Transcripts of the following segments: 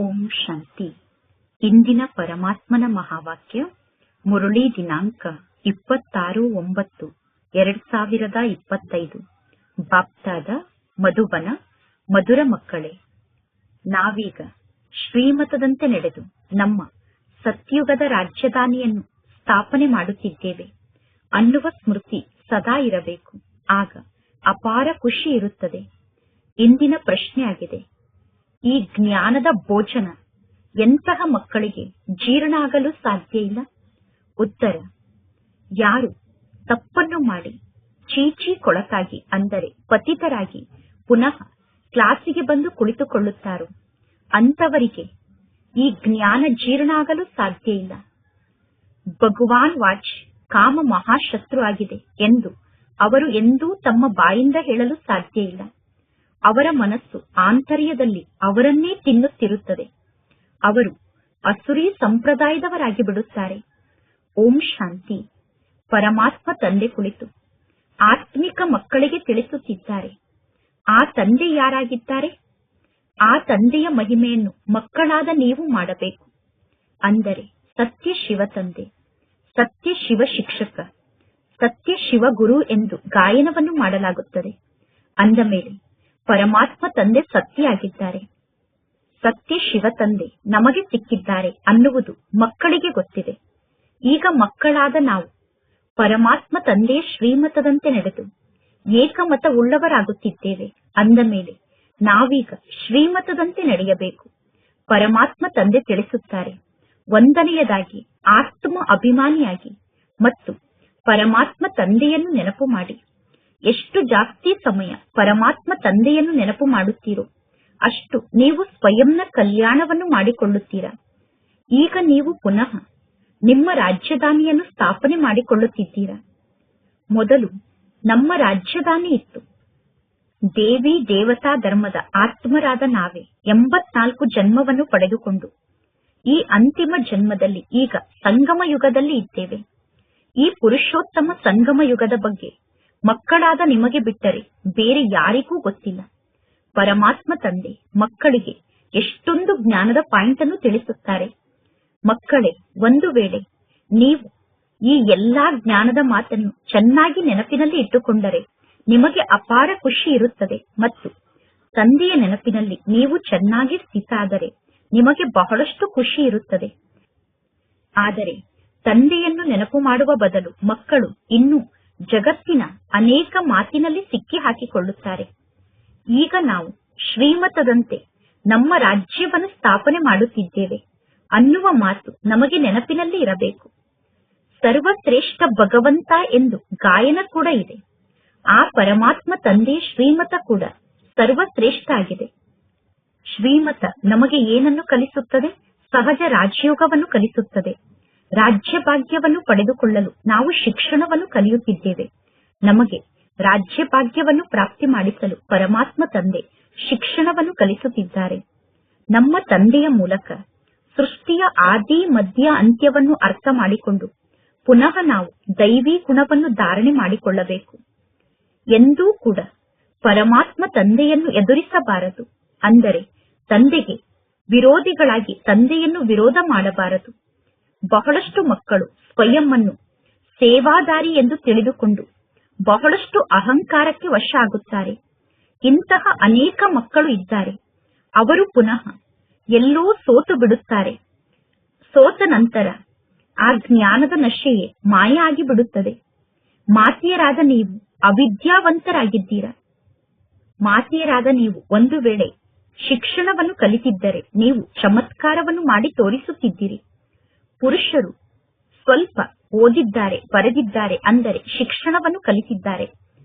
ಓಂ ಶಾಂತಿ. ಇಂದಿನ ಪರಮಾತ್ಮನ ಮಹಾವಾಕ್ಯ ಮುರಳಿ ದಿನಾಂಕ 26/9/2025. ಬಾಪ್ತಾದ ಮಧುಬನ. ಮಧುರ ಮಕ್ಕಳೇ, ನಾವೀಗ ಶ್ರೀಮತದಂತೆ ನಡೆದು ನಮ್ಮ ಸತ್ಯುಗದ ರಾಜಧಾನಿಯನ್ನು ಸ್ಥಾಪನೆ ಮಾಡುತ್ತಿದ್ದೇವೆ ಅನ್ನುವ ಸ್ಮೃತಿ ಸದಾ ಇರಬೇಕು. ಆಗ ಅಪಾರ ಖುಷಿ ಇರುತ್ತದೆ. ಇಂದಿನ ಪ್ರಶ್ನೆಯಾಗಿದೆ, ಈ ಜ್ಞಾನದ ಭೋಜನ ಎಂತಹ ಮಕ್ಕಳಿಗೆ ಜೀರ್ಣ ಆಗಲು ಸಾಧ್ಯ ಇಲ್ಲ? ಉತ್ತರ: ಯಾರು ತಪ್ಪನ್ನು ಮಾಡಿ ಚೀಚಿ ಕೊಳಕಾಗಿ ಅಂದರೆ ಪತಿತರಾಗಿ ಪುನಃ ಕ್ಲಾಸಿಗೆ ಬಂದು ಕುಳಿತುಕೊಳ್ಳುತ್ತಾರೋ ಅಂತವರಿಗೆ ಈ ಜ್ಞಾನ ಜೀರ್ಣ ಆಗಲು ಸಾಧ್ಯ ಇಲ್ಲ. ಭಗವಾನ್ ವಾಚ್ ಕಾಮ ಮಹಾಶತ್ರು ಆಗಿದೆ ಎಂದು ಅವರು ಎಂದೂ ತಮ್ಮ ಬಾಯಿಂದ ಹೇಳಲು ಸಾಧ್ಯ ಇಲ್ಲ. ಅವರ ಮನಸ್ಸು ಆಂತರ್ಯದಲ್ಲಿ ಅವರನ್ನೇ ತಿನ್ನುತ್ತಿರುತ್ತದೆ. ಅವರು ಅಸುರಿ ಸಂಪ್ರದಾಯದವರಾಗಿ ಬಿಡುತ್ತಾರೆ. ಓಂ ಶಾಂತಿ. ಪರಮಾತ್ಮ ತಂದೆ ಕುಳಿತು ಆತ್ಮಿಕ ಮಕ್ಕಳಿಗೆ ತಿಳಿಸುತ್ತಿದ್ದಾರೆ. ಆ ತಂದೆ ಯಾರಾಗಿದ್ದಾರೆ? ಆ ತಂದೆಯ ಮಹಿಮೆಯನ್ನು ಮಕ್ಕಳಾದ ನೀವು ಮಾಡಬೇಕು. ಅಂದರೆ ಸತ್ಯ ಶಿವ ತಂದೆ, ಸತ್ಯ ಶಿವ ಶಿಕ್ಷಕ, ಸತ್ಯ ಶಿವ ಗುರು ಎಂದು ಗಾಯನವನ್ನು ಮಾಡಲಾಗುತ್ತದೆ. ಅಂದ ಮೇಲೆ ಪರಮಾತ್ಮ ತಂದೆ ಸತ್ಯ ಆಗಿದ್ದಾರೆ, ಸತ್ಯ ಶಿವ ತಂದೆ ನಮಗೆ ಸಿಕ್ಕಿದ್ದಾರೆ ಅನ್ನುವುದು ಮಕ್ಕಳಿಗೆ ಗೊತ್ತಿದೆ. ಈಗ ಮಕ್ಕಳಾದ ನಾವು ಪರಮಾತ್ಮ ತಂದೆಯ ಶ್ರೀಮತದಂತೆ ನಡೆದು ಏಕಮತ ಉಳ್ಳವರಾಗುತ್ತಿದ್ದೇವೆ. ಅಂದ ಮೇಲೆ ನಾವೀಗ ಶ್ರೀಮತದಂತೆ ನಡೆಯಬೇಕು. ಪರಮಾತ್ಮ ತಂದೆ ತಿಳಿಸುತ್ತಾರೆ, ಒಂದನೆಯದಾಗಿ ಆತ್ಮ ಅಭಿಮಾನಿಯಾಗಿ ಮತ್ತು ಪರಮಾತ್ಮ ತಂದೆಯನ್ನು ನೆನಪು ಮಾಡಿ. ಎಷ್ಟು ಜಾಸ್ತಿ ಸಮಯ ಪರಮಾತ್ಮ ತಂದೆಯನ್ನು ನೆನಪು ಮಾಡುತ್ತೀರೋ ಅಷ್ಟು ನೀವು ಸ್ವಯಂನ ಕಲ್ಯಾಣವನ್ನು ಮಾಡಿಕೊಳ್ಳುತ್ತೀರಾ. ಈಗ ನೀವು ಪುನಃ ನಿಮ್ಮ ರಾಜಧಾನಿಯನ್ನು ಸ್ಥಾಪನೆ ಮಾಡಿಕೊಳ್ಳುತ್ತಿದ್ದೀರಾ. ಮೊದಲು ನಮ್ಮ ರಾಜಧಾನಿ ಇತ್ತು. ದೇವಿ ದೇವತಾ ಧರ್ಮದ ಆತ್ಮರಾದ ನಾವೇ 84 ಜನ್ಮವನ್ನು ಪಡೆದುಕೊಂಡು ಈ ಅಂತಿಮ ಜನ್ಮದಲ್ಲಿ ಈಗ ಸಂಗಮ ಯುಗದಲ್ಲಿ ಇದ್ದೇವೆ. ಈ ಪುರುಷೋತ್ತಮ ಸಂಗಮ ಯುಗದ ಬಗ್ಗೆ ಮಕ್ಕಳಾದ ನಿಮಗೆ ಬಿಟ್ಟರೆ ಬೇರೆ ಯಾರಿಗೂ ಗೊತ್ತಿಲ್ಲ. ಪರಮಾತ್ಮ ತಂದೆ ಮಕ್ಕಳಿಗೆ ಎಷ್ಟೊಂದು ಜ್ಞಾನದ ಪಾಯಿಂಟ್ ಅನ್ನು ತಿಳಿಸುತ್ತಾರೆ. ಮಕ್ಕಳೇ, ಒಂದು ವೇಳೆ ನೀವು ಈ ಎಲ್ಲಾ ಜ್ಞಾನದ ಮಾತನ್ನು ಚೆನ್ನಾಗಿ ನೆನಪಿನಲ್ಲಿ ಇಟ್ಟುಕೊಂಡರೆ ನಿಮಗೆ ಅಪಾರ ಖುಷಿ ಇರುತ್ತದೆ. ಮತ್ತು ತಂದೆಯ ನೆನಪಿನಲ್ಲಿ ನೀವು ಚೆನ್ನಾಗಿ ಸ್ಥಿತ ಆದರೆ ನಿಮಗೆ ಬಹಳಷ್ಟು ಖುಷಿ ಇರುತ್ತದೆ. ಆದರೆ ತಂದೆಯನ್ನು ನೆನಪು ಮಾಡುವ ಬದಲು ಮಕ್ಕಳು ಇನ್ನೂ ಜಗತ್ತಿನ ಅನೇಕ ಮಾತಿನಲ್ಲಿ ಸಿಕ್ಕಿ ಹಾಕಿಕೊಳ್ಳುತ್ತಾರೆ. ಈಗ ನಾವು ಶ್ರೀಮತದಂತೆ ನಮ್ಮ ರಾಜ್ಯವನ್ನು ಸ್ಥಾಪನೆ ಮಾಡುತ್ತಿದ್ದೇವೆ ಅನ್ನುವ ಮಾತು ನಮಗೆ ನೆನಪಿನಲ್ಲಿ ಇರಬೇಕು. ಸರ್ವಶ್ರೇಷ್ಠ ಭಗವಂತ ಎಂದು ಗಾಯನ ಕೂಡ ಇದೆ. ಆ ಪರಮಾತ್ಮ ತಂದೆಯ ಶ್ರೀಮತ ಕೂಡ ಸರ್ವಶ್ರೇಷ್ಠ ಆಗಿದೆ. ಶ್ರೀಮತ ನಮಗೆ ಏನನ್ನು ಕಲಿಸುತ್ತದೆ? ಸಹಜ ರಾಜಯೋಗವನ್ನು ಕಲಿಸುತ್ತದೆ. ರಾಜ್ಯ ಭಾಗ್ಯವನ್ನು ಪಡೆದುಕೊಳ್ಳಲು ನಾವು ಶಿಕ್ಷಣವನ್ನು ಕಲಿಯುತ್ತಿದ್ದೇವೆ. ನಮಗೆ ರಾಜ್ಯ ಭಾಗ್ಯವನ್ನು ಪ್ರಾಪ್ತಿ ಮಾಡಿಸಲು ಪರಮಾತ್ಮ ತಂದೆ ಶಿಕ್ಷಣವನ್ನು ಕಲಿಸುತ್ತಿದ್ದಾರೆ. ನಮ್ಮ ತಂದೆಯ ಮೂಲಕ ಸೃಷ್ಟಿಯ ಆದಿ ಮಧ್ಯ ಅಂತ್ಯವನ್ನು ಅರ್ಥ ಮಾಡಿಕೊಂಡು ಪುನಃ ನಾವು ದೈವಿ ಗುಣವನ್ನು ಧಾರಣೆ ಮಾಡಿಕೊಳ್ಳಬೇಕು. ಎಂದೂ ಕೂಡ ಪರಮಾತ್ಮ ತಂದೆಯನ್ನು ಎದುರಿಸಬಾರದು. ಅಂದರೆ ತಂದೆಗೆ ವಿರೋಧಿಗಳಾಗಿ ತಂದೆಯನ್ನು ವಿರೋಧ ಮಾಡಬಾರದು. ಬಹಳಷ್ಟು ಮಕ್ಕಳು ಸ್ವಯಂವನ್ನು ಸೇವಾದಾರಿ ಎಂದು ತಿಳಿದುಕೊಂಡು ಬಹಳಷ್ಟು ಅಹಂಕಾರಕ್ಕೆ ವಶ ಆಗುತ್ತಾರೆ. ಇಂತಹ ಅನೇಕ ಮಕ್ಕಳು ಇದ್ದಾರೆ. ಅವರು ಪುನಃ ಎಲ್ಲೋ ಸೋತು ಬಿಡುತ್ತಾರೆ. ಸೋತ ನಂತರ ಆ ಜ್ಞಾನದ ನಶೆಯೇ ಮಾಯ ಆಗಿ ಬಿಡುತ್ತದೆ. ಮಾತೆಯರಾದ ನೀವು ಅವಿದ್ಯಾವಂತರಾಗಿದ್ದೀರಾ. ಮಾತೆಯರಾದ ನೀವು ಒಂದು ವೇಳೆ ಶಿಕ್ಷಣವನ್ನು ಕಲಿತಿದ್ದರೆ ನೀವು ಚಮತ್ಕಾರವನ್ನು ಮಾಡಿ ತೋರಿಸುತ್ತಿದ್ದೀರಿ. ಪುರುಷರು ಸ್ವಲ್ಪ ಓದಿದ್ದಾರೆ, ಬರೆದಿದ್ದಾರೆ, ಅಂದರೆ ಶಿಕ್ಷಣವನ್ನು ಕಲಿತಿದ್ದಾರೆ.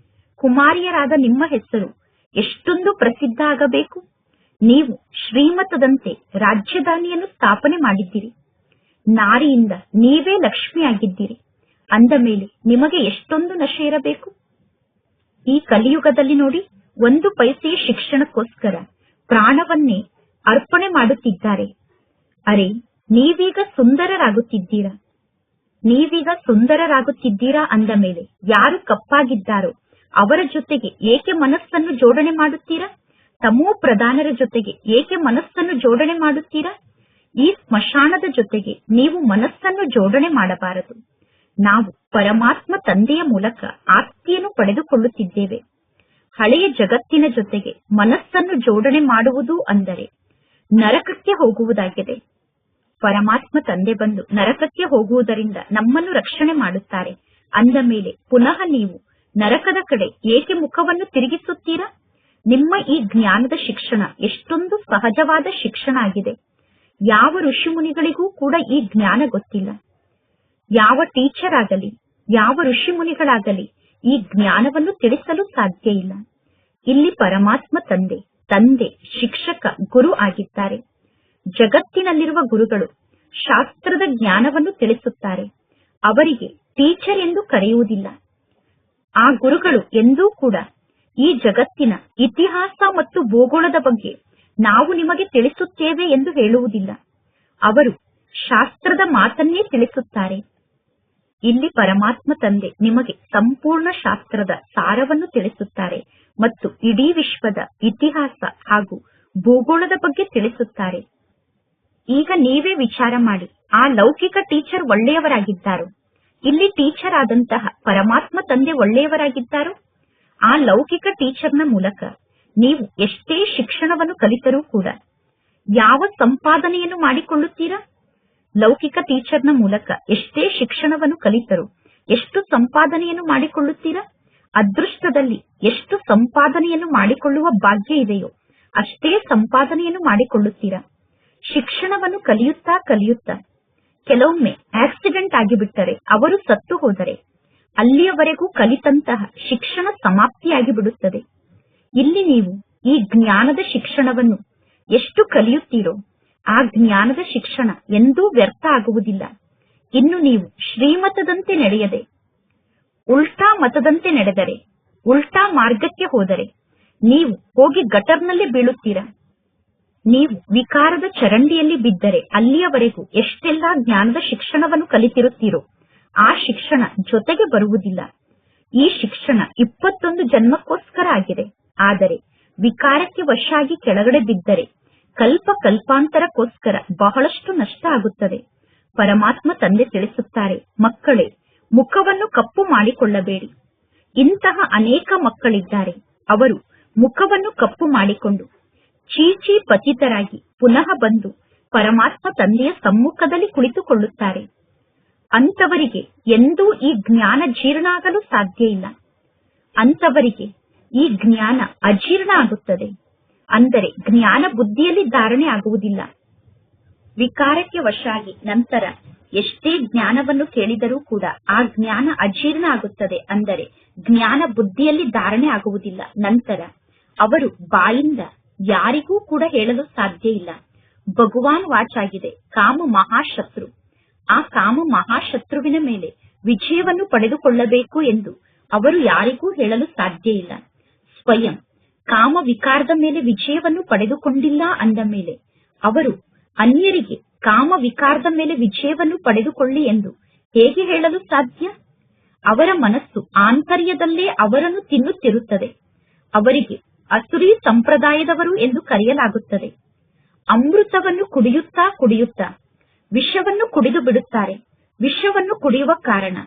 ಕುಮಾರಿಯರಾದ ನಿಮ್ಮ ಹೆಸರು ಎಷ್ಟೊಂದು ಪ್ರಸಿದ್ಧ ಆಗಬೇಕು. ನೀವು ಶ್ರೀಮತದಂತೆ ರಾಜಧಾನಿಯನ್ನು ಸ್ಥಾಪನೆ ಮಾಡಿದ್ದೀರಿ. ನಾರಿಯಿಂದ ನೀವೇ ಲಕ್ಷ್ಮಿಯಾಗಿದ್ದೀರಿ. ಅಂದ ಮೇಲೆ ನಿಮಗೆ ಎಷ್ಟೊಂದು ನಶೆ ಇರಬೇಕು. ಈ ಕಲಿಯುಗದಲ್ಲಿ ನೋಡಿ, 1 ಪೈಸೆಯ ಶಿಕ್ಷಣಕ್ಕೋಸ್ಕರ ಪ್ರಾಣವನ್ನೇ ಅರ್ಪಣೆ ಮಾಡುತ್ತಿದ್ದಾರೆ. ಅರೆ, ನೀವೀಗ ಸುಂದರರಾಗುತ್ತಿದ್ದೀರಾ. ನೀವೀಗ ಸುಂದರರಾಗುತ್ತಿದ್ದೀರಾ ಅಂದ ಮೇಲೆ ಯಾರು ಕಪ್ಪಾಗಿದ್ದಾರೋ ಅವರ ಜೊತೆಗೆ ಏಕೆ ಮನಸ್ಸನ್ನು ಜೋಡಣೆ ಮಾಡುತ್ತೀರಾ? ತಮೋ ಪ್ರಧಾನರ ಜೊತೆಗೆ ಏಕೆ ಮನಸ್ಸನ್ನು ಜೋಡಣೆ ಮಾಡುತ್ತೀರಾ? ಈ ಸ್ಮಶಾನದ ಜೊತೆಗೆ ನೀವು ಮನಸ್ಸನ್ನು ಜೋಡಣೆ ಮಾಡಬಾರದು. ನಾವು ಪರಮಾತ್ಮ ತಂದೆಯ ಮೂಲಕ ಆಸ್ತಿಯನ್ನು ಪಡೆದುಕೊಳ್ಳುತ್ತಿದ್ದೇವೆ. ಹಳೆಯ ಜಗತ್ತಿನ ಜೊತೆಗೆ ಮನಸ್ಸನ್ನು ಜೋಡಣೆ ಮಾಡುವುದು ಅಂದರೆ ನರಕಕ್ಕೆ ಹೋಗುವುದಾಗಿದೆ. ಪರಮಾತ್ಮ ತಂದೆ ಬಂದು ನರಕಕ್ಕೆ ಹೋಗುವುದರಿಂದ ನಮ್ಮನ್ನು ರಕ್ಷಣೆ ಮಾಡುತ್ತಾರೆ. ಅಂದ ಮೇಲೆ ಪುನಃ ನೀವು ನರಕದ ಕಡೆ ಏಕೆ ಮುಖವನ್ನು ತಿರುಗಿಸುತ್ತೀರಾ? ನಿಮ್ಮ ಈ ಜ್ಞಾನದ ಶಿಕ್ಷಣ ಎಷ್ಟೊಂದು ಸಹಜವಾದ ಶಿಕ್ಷಣ ಆಗಿದೆ. ಯಾವ ಋಷಿ ಮುನಿಗಳಿಗೂ ಕೂಡ ಈ ಜ್ಞಾನ ಗೊತ್ತಿಲ್ಲ. ಯಾವ ಟೀಚರ್ ಆಗಲಿ, ಯಾವ ಋಷಿ ಮುನಿಗಳಾಗಲಿ ಈ ಜ್ಞಾನವನ್ನು ತಿಳಿಸಲು ಸಾಧ್ಯ ಇಲ್ಲ. ಇಲ್ಲಿ ಪರಮಾತ್ಮ ತಂದೆ ಶಿಕ್ಷಕ, ಗುರು ಆಗಿದ್ದಾರೆ. ಜಗತ್ತಿನಲ್ಲಿರುವ ಗುರುಗಳು ಶಾಸ್ತ್ರದ ಜ್ಞಾನವನ್ನು ತಿಳಿಸುತ್ತಾರೆ. ಅವರಿಗೆ ಟೀಚರ್ ಎಂದು ಕರೆಯುವುದಿಲ್ಲ. ಆ ಗುರುಗಳು ಎಂದೂ ಕೂಡ ಈ ಜಗತ್ತಿನ ಇತಿಹಾಸ ಮತ್ತು ಭೂಗೋಳದ ಬಗ್ಗೆ ನಾವು ನಿಮಗೆ ತಿಳಿಸುತ್ತೇವೆ ಎಂದು ಹೇಳುವುದಿಲ್ಲ. ಅವರು ಶಾಸ್ತ್ರದ ಮಾತನ್ನೇ ತಿಳಿಸುತ್ತಾರೆ. ಇಲ್ಲಿ ಪರಮಾತ್ಮ ತಂದೆ ನಿಮಗೆ ಸಂಪೂರ್ಣ ಶಾಸ್ತ್ರದ ಸಾರವನ್ನು ತಿಳಿಸುತ್ತಾರೆ ಮತ್ತು ಇಡೀ ವಿಶ್ವದ ಇತಿಹಾಸ ಹಾಗೂ ಭೂಗೋಳದ ಬಗ್ಗೆ ತಿಳಿಸುತ್ತಾರೆ. ಈಗ ನೀವೇ ವಿಚಾರ ಮಾಡಿ, ಆ ಲೌಕಿಕ ಟೀಚರ್ ಒಳ್ಳೆಯವರಾಗಿದ್ದಾರೋ? ಇಲ್ಲಿ ಟೀಚರ್ ಆದಂತಹ ಪರಮಾತ್ಮ ತಂದೆ ಒಳ್ಳೆಯವರಾಗಿದ್ದಾರೋ? ಆ ಲೌಕಿಕ ಟೀಚರ್ನ ಮೂಲಕ ನೀವು ಎಷ್ಟೇ ಶಿಕ್ಷಣವನ್ನು ಕಲಿತರೂ ಕೂಡ ಯಾವ ಸಂಪಾದನೆಯನ್ನು ಮಾಡಿಕೊಳ್ಳುತ್ತೀರಾ? ಲೌಕಿಕ ಟೀಚರ್ನ ಮೂಲಕ ಎಷ್ಟೇ ಶಿಕ್ಷಣವನ್ನು ಕಲಿತರೂ ಎಷ್ಟು ಸಂಪಾದನೆಯನ್ನು ಮಾಡಿಕೊಳ್ಳುತ್ತೀರಾ? ಅದೃಷ್ಟದಲ್ಲಿ ಎಷ್ಟು ಸಂಪಾದನೆಯನ್ನು ಮಾಡಿಕೊಳ್ಳುವ ಭಾಗ್ಯ ಇದೆಯೋ ಅಷ್ಟೇ ಸಂಪಾದನೆಯನ್ನು ಮಾಡಿಕೊಳ್ಳುತ್ತೀರಾ? ಶಿಕ್ಷಣವನ್ನು ಕಲಿಯುತ್ತಾ ಕೆಲವೊಮ್ಮೆ ಆಕ್ಸಿಡೆಂಟ್ ಆಗಿಬಿಟ್ಟರೆ, ಅವರು ಸತ್ತು ಹೋದರೆ ಅಲ್ಲಿಯವರೆಗೂ ಕಲಿತಂತಹ ಶಿಕ್ಷಣ ಸಮಾಪ್ತಿಯಾಗಿ ಬಿಡುತ್ತದೆ. ಇಲ್ಲಿ ನೀವು ಈ ಜ್ಞಾನದ ಶಿಕ್ಷಣವನ್ನು ಎಷ್ಟು ಕಲಿಯುತ್ತೀರೋ ಆ ಜ್ಞಾನದ ಶಿಕ್ಷಣ ಎಂದೂ ವ್ಯರ್ಥ ಆಗುವುದಿಲ್ಲ. ಇನ್ನು ನೀವು ಶ್ರೀಮತದಂತೆ ನಡೆಯದೆ ಉಲ್ಟಾ ಮತದಂತೆ ನಡೆದರೆ, ಉಲ್ಟಾ ಮಾರ್ಗಕ್ಕೆ ಹೋದರೆ ನೀವು ಹೋಗಿ ಗಟರ್ನಲ್ಲಿ ಬೀಳುತ್ತೀರಾ. ನೀವು ವಿಕಾರದ ಚರಂಡಿಯಲ್ಲಿ ಬಿದ್ದರೆ ಅಲ್ಲಿಯವರೆಗೂ ಎಷ್ಟೆಲ್ಲಾ ಜ್ಞಾನದ ಶಿಕ್ಷಣವನ್ನು ಕಲಿತಿರುತ್ತೀರೋ ಆ ಶಿಕ್ಷಣ ಜೊತೆಗೆ ಬರುವುದಿಲ್ಲ. ಈ ಶಿಕ್ಷಣ 21 ಜನ್ಮಕ್ಕೋಸ್ಕರ ಆಗಿದೆ. ಆದರೆ ವಿಕಾರಕ್ಕೆ ವಶ ಆಗಿ ಕೆಳಗಡೆ ಬಿದ್ದರೆ ಕಲ್ಪಾಂತರಕ್ಕೋಸ್ಕರ ಬಹಳಷ್ಟು ನಷ್ಟ ಆಗುತ್ತದೆ. ಪರಮಾತ್ಮ ತಂದೆ ತಿಳಿಸುತ್ತಾರೆ, ಮಕ್ಕಳೇ, ಮುಖವನ್ನು ಕಪ್ಪು ಮಾಡಿಕೊಳ್ಳಬೇಡಿ. ಇಂತಹ ಅನೇಕ ಮಕ್ಕಳಿದ್ದಾರೆ. ಅವರು ಮುಖವನ್ನು ಕಪ್ಪು ಮಾಡಿಕೊಂಡು ಚೀಚಿ ಪತಿತರಾಗಿ ಪುನಃ ಬಂದು ಪರಮಾತ್ಮ ತಂದೆಯ ಸಮ್ಮುಖದಲ್ಲಿ ಕುಳಿತುಕೊಳ್ಳುತ್ತಾರೆ. ಅಂತವರಿಗೆ ಎಂದೂ ಈ ಜ್ಞಾನ ಜೀರ್ಣ ಆಗಲು ಸಾಧ್ಯ ಇಲ್ಲ. ಅಂತವರಿಗೆ ಈ ಜ್ಞಾನ ಅಜೀರ್ಣ ಆಗುತ್ತದೆ. ಅಂದರೆ ಜ್ಞಾನ ಬುದ್ಧಿಯಲ್ಲಿ ಧಾರಣೆ ಆಗುವುದಿಲ್ಲ. ವಿಕಾರಕ್ಕೆ ವಶ ಆಗಿ ನಂತರ ಎಷ್ಟೇ ಜ್ಞಾನವನ್ನು ಕೇಳಿದರೂ ಕೂಡ ಆ ಜ್ಞಾನ ಅಜೀರ್ಣ ಆಗುತ್ತದೆ. ಅಂದರೆ ಜ್ಞಾನ ಬುದ್ಧಿಯಲ್ಲಿ ಧಾರಣೆ ಆಗುವುದಿಲ್ಲ. ನಂತರ ಅವರು ಬಾಯಿಂದ ಯಾರಿಗೂ ಕೂಡ ಹೇಳಲು ಸಾಧ್ಯ ಇಲ್ಲ. ಭಗವಾನ್ ವಾಚಾಗಿದೆ, ಕಾಮ ಮಹಾಶತ್ರು. ಆ ಕಾಮ ಮಹಾಶತ್ರುವಿನ ಮೇಲೆ ವಿಜಯವನ್ನು ಪಡೆದುಕೊಳ್ಳಬೇಕು ಎಂದು ಅವರು ಯಾರಿಗೂ ಹೇಳಲು ಸಾಧ್ಯ ಇಲ್ಲ. ಸ್ವಯಂ ಕಾಮ ವಿಕಾರದ ಮೇಲೆ ವಿಜಯವನ್ನು ಪಡೆದುಕೊಂಡಿಲ್ಲ ಅಂದ ಮೇಲೆ ಅವರು ಅನ್ಯರಿಗೆ ಕಾಮ ವಿಕಾರದ ಮೇಲೆ ವಿಜಯವನ್ನು ಪಡೆದುಕೊಳ್ಳಿ ಎಂದು ಹೇಗೆ ಹೇಳಲು ಸಾಧ್ಯ? ಅವರ ಮನಸ್ಸು ಆಂತರ್ಯದಲ್ಲೇ ಅವರನ್ನು ತಿನ್ನುತ್ತಿರುತ್ತದೆ. ಅವರಿಗೆ ಅಸುರಿ ಸಂಪ್ರದಾಯದವರು ಎಂದು ಕರೆಯಲಾಗುತ್ತದೆ. ಅಮೃತವನ್ನು ಕುಡಿಯುತ್ತಾ ವಿಷವನ್ನು ಕುಡಿದು ಬಿಡುತ್ತಾರೆ. ವಿಷವನ್ನು ಕುಡಿಯುವ ಕಾರಣ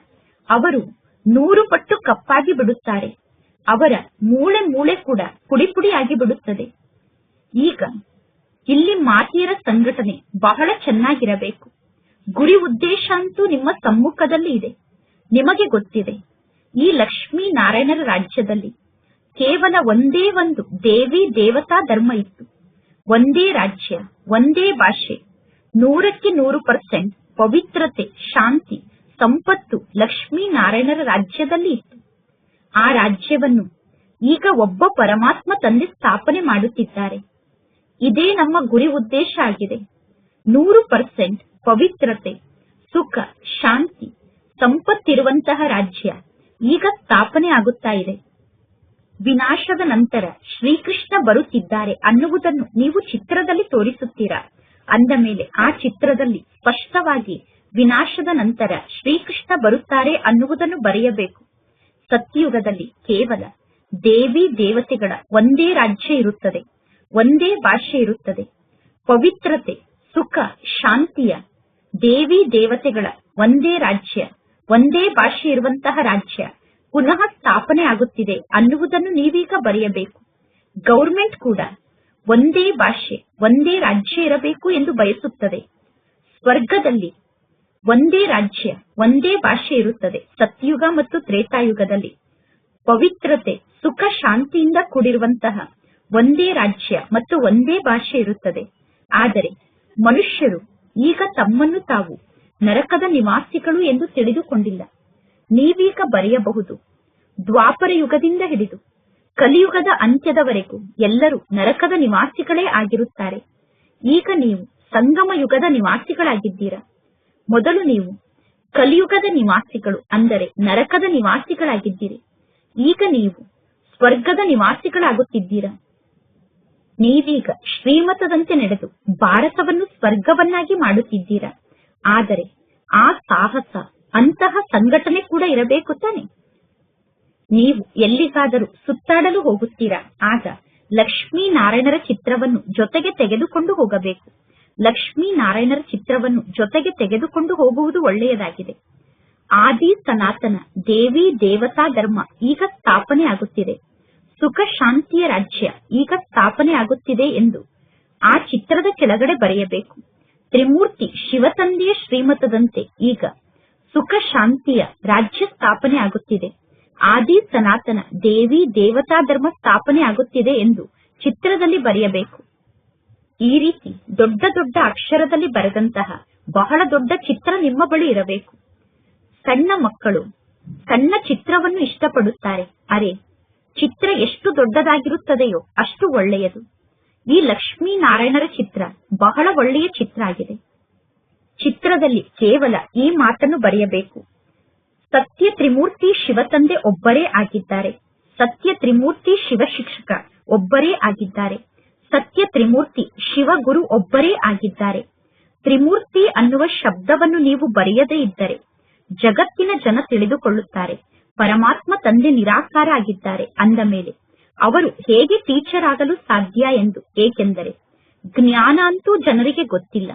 ಅವರು 100 ಪಟ್ಟು ಕಪ್ಪಾಗಿ ಬಿಡುತ್ತಾರೆ. ಅವರ ಮೂಳೆ ಕೂಡ ಪುಡಿ ಬಿಡುತ್ತದೆ. ಈಗ ಇಲ್ಲಿ ಮಾತೆಯರ ಸಂಘಟನೆ ಬಹಳ ಚೆನ್ನಾಗಿರಬೇಕು. ಗುರಿ ಉದ್ದೇಶ ಅಂತೂ ನಿಮ್ಮ ಸಮ್ಮುಖದಲ್ಲಿ ಇದೆ. ನಿಮಗೆ ಗೊತ್ತಿದೆ, ಈ ಲಕ್ಷ್ಮೀ ನಾರಾಯಣರ ರಾಜ್ಯದಲ್ಲಿ ಕೇವಲ ಒಂದೇ ಒಂದು ದೇವಿ ದೇವತಾ ಧರ್ಮ ಇತ್ತು. ಒಂದೇ ರಾಜ್ಯ, ಒಂದೇ ಭಾಷೆ, 100ಕ್ಕೆ 100% ಪವಿತ್ರತೆ, ಶಾಂತಿ, ಸಂಪತ್ತು ಲಕ್ಷ್ಮೀ ನಾರಾಯಣರ ರಾಜ್ಯದಲ್ಲಿ ಇತ್ತು. ಆ ರಾಜ್ಯವನ್ನು ಈಗ ಒಬ್ಬ ಪರಮಾತ್ಮ ತಂದೆ ಸ್ಥಾಪನೆ ಮಾಡುತ್ತಿದ್ದಾರೆ. ಇದೇ ನಮ್ಮ ಗುರಿ ಉದ್ದೇಶ ಆಗಿದೆ. 100% ಪವಿತ್ರತೆ, ಸುಖ, ಶಾಂತಿ, ಸಂಪತ್ತಿರುವಂತಹ ರಾಜ್ಯ ಈಗ ಸ್ಥಾಪನೆ ಆಗುತ್ತಾ ಇದೆ. ವಿನಾಶದ ನಂತರ ಶ್ರೀಕೃಷ್ಣ ಬರುತ್ತಿದ್ದಾರೆ ಅನ್ನುವುದನ್ನು ನೀವು ಚಿತ್ರದಲ್ಲಿ ತೋರಿಸುತ್ತೀರಾ? ಅಂದ ಮೇಲೆ ಆ ಚಿತ್ರದಲ್ಲಿ ಸ್ಪಷ್ಟವಾಗಿ ವಿನಾಶದ ನಂತರ ಶ್ರೀಕೃಷ್ಣ ಬರುತ್ತಾರೆ ಅನ್ನುವುದನ್ನು ಬರೆಯಬೇಕು. ಸತ್ಯಯುಗದಲ್ಲಿ ಕೇವಲ ದೇವಿ ದೇವತೆಗಳ ಒಂದೇ ರಾಜ್ಯ ಇರುತ್ತದೆ. ಒಂದೇ ಭಾಷೆ ಇರುತ್ತದೆ. ಪವಿತ್ರತೆ, ಸುಖ, ಶಾಂತಿಯ ದೇವಿ ದೇವತೆಗಳ ಒಂದೇ ರಾಜ್ಯ, ಒಂದೇ ಭಾಷೆ ಇರುವಂತಹ ರಾಜ್ಯ ಪುನಃ ಸ್ಥಾಪನೆ ಆಗುತ್ತಿದೆ ಅನ್ನುವುದನ್ನು ನೀವೀಗ ಬರೆಯಬೇಕು. ಗೌರ್ಮೆಂಟ್ ಕೂಡ ಒಂದೇ ಭಾಷೆ, ಒಂದೇ ರಾಜ್ಯ ಇರಬೇಕು ಎಂದು ಬಯಸುತ್ತದೆ. ಸ್ವರ್ಗದಲ್ಲಿ ಒಂದೇ ರಾಜ್ಯ, ಒಂದೇ ಭಾಷೆ ಇರುತ್ತದೆ. ಸತ್ಯುಗ ಮತ್ತು ತ್ರೇತಾಯುಗದಲ್ಲಿ ಪವಿತ್ರತೆ, ಸುಖ, ಶಾಂತಿಯಿಂದ ಕೂಡಿರುವಂತಹ ಒಂದೇ ರಾಜ್ಯ ಮತ್ತು ಒಂದೇ ಭಾಷೆ ಇರುತ್ತದೆ. ಆದರೆ ಮನುಷ್ಯರು ಈಗ ತಮ್ಮನ್ನು ತಾವು ನರಕದ ನಿವಾಸಿಗಳು ಎಂದು ತಿಳಿದುಕೊಂಡಿಲ್ಲ. ನೀವೀಗ ಬರೆಯಬಹುದು, ದ್ವಾಪರ ಯುಗದಿಂದ ಹಿಡಿದು ಕಲಿಯುಗದ ಅಂತ್ಯದವರೆಗೂ ಎಲ್ಲರೂ ನರಕದ ನಿವಾಸಿಗಳೇ ಆಗಿರುತ್ತಾರೆ. ಈಗ ನೀವು ಸಂಗಮ ಯುಗದ ನಿವಾಸಿಗಳಾಗಿದ್ದೀರಾ. ಮೊದಲು ನೀವು ಕಲಿಯುಗದ ನಿವಾಸಿಗಳು ಅಂದರೆ ನರಕದ ನಿವಾಸಿಗಳಾಗಿದ್ದೀರಿ. ಈಗ ನೀವು ಸ್ವರ್ಗದ ನಿವಾಸಿಗಳಾಗುತ್ತಿದ್ದೀರಾ. ನೀವೀಗ ಶ್ರೀಮತದಂತೆ ನಡೆದು ಭಾರತವನ್ನು ಸ್ವರ್ಗವನ್ನಾಗಿ ಮಾಡುತ್ತಿದ್ದೀರಾ. ಆದರೆ ಆ ಸಾಹಸ, ಅಂತಹ ಸಂಘಟನೆ ಕೂಡ ಇರಬೇಕು ತಾನೆ. ನೀವು ಎಲ್ಲಿಗಾದರೂ ಸುತ್ತಾಡಲು ಹೋಗುತ್ತೀರಾ, ಆಗ ಲಕ್ಷ್ಮೀನಾರಾಯಣರ ಚಿತ್ರವನ್ನು ಜೊತೆಗೆ ತೆಗೆದುಕೊಂಡು ಹೋಗಬೇಕು. ಲಕ್ಷ್ಮೀನಾರಾಯಣರ ಚಿತ್ರವನ್ನು ಜೊತೆಗೆ ತೆಗೆದುಕೊಂಡು ಹೋಗುವುದು ಒಳ್ಳೆಯದಾಗಿದೆ. ಆದಿ ಸನಾತನ ದೇವಿ ದೇವತಾ ಧರ್ಮ ಈಗ ಸ್ಥಾಪನೆ ಆಗುತ್ತಿದೆ. ಸುಖ ಶಾಂತಿಯ ರಾಜ್ಯ ಈಗ ಸ್ಥಾಪನೆ ಆಗುತ್ತಿದೆ ಎಂದು ಆ ಚಿತ್ರದ ಕೆಳಗಡೆ ಬರೆಯಬೇಕು. ತ್ರಿಮೂರ್ತಿ ಶಿವತಂದೆಯ ಶ್ರೀಮತದಂತೆ ಈಗ ಸುಖ ಶಾಂತಿಯ ರಾಜ್ಯ ಸ್ಥಾಪನೆ ಆಗುತ್ತಿದೆ. ಆದಿ ಸನಾತನ ದೇವಿ ದೇವತಾ ಧರ್ಮ ಸ್ಥಾಪನೆ ಆಗುತ್ತಿದೆ ಎಂದು ಚಿತ್ರದಲ್ಲಿ ಬರೆಯಬೇಕು. ಈ ರೀತಿ ದೊಡ್ಡ ದೊಡ್ಡ ಅಕ್ಷರದಲ್ಲಿ ಬರೆದಂತಹ ಬಹಳ ದೊಡ್ಡ ಚಿತ್ರ ನಿಮ್ಮ ಬಳಿ ಇರಬೇಕು. ಸಣ್ಣ ಮಕ್ಕಳು ಸಣ್ಣ ಚಿತ್ರವನ್ನು ಇಷ್ಟಪಡುತ್ತಾರೆ. ಅರೆ, ಚಿತ್ರ ಎಷ್ಟು ದೊಡ್ಡದಾಗಿರುತ್ತದೆಯೋ ಅಷ್ಟು ಒಳ್ಳೆಯದು. ಈ ಲಕ್ಷ್ಮೀನಾರಾಯಣರ ಚಿತ್ರ ಬಹಳ ಒಳ್ಳೆಯ ಚಿತ್ರ ಆಗಿದೆ. ಚಿತ್ರದಲ್ಲಿ ಕೇವಲ ಈ ಮಾತನ್ನು ಬರೆಯಬೇಕು, ಸತ್ಯ ತ್ರಿಮೂರ್ತಿ ಶಿವತಂದೆ ಒಬ್ಬರೇ ಆಗಿದ್ದಾರೆ. ಸತ್ಯ ತ್ರಿಮೂರ್ತಿ ಶಿವ ಶಿಕ್ಷಕ ಒಬ್ಬರೇ ಆಗಿದ್ದಾರೆ. ಸತ್ಯ ತ್ರಿಮೂರ್ತಿ ಶಿವಗುರು ಒಬ್ಬರೇ ಆಗಿದ್ದಾರೆ. ತ್ರಿಮೂರ್ತಿ ಅನ್ನುವ ಶಬ್ದವನ್ನು ನೀವು ಬರೆಯದೇ ಇದ್ದರೆ ಜಗತ್ತಿನ ಜನ ತಿಳಿದುಕೊಳ್ಳುತ್ತಾರೆ ಪರಮಾತ್ಮ ತಂದೆ ನಿರಾಕಾರ ಆಗಿದ್ದಾರೆ ಅಂದ ಮೇಲೆ ಅವರು ಹೇಗೆ ಟೀಚರ್ ಆಗಲು ಸಾಧ್ಯ ಎಂದು. ಏಕೆಂದರೆ ಜ್ಞಾನ ಅಂತೂ ಜನರಿಗೆ ಗೊತ್ತಿಲ್ಲ.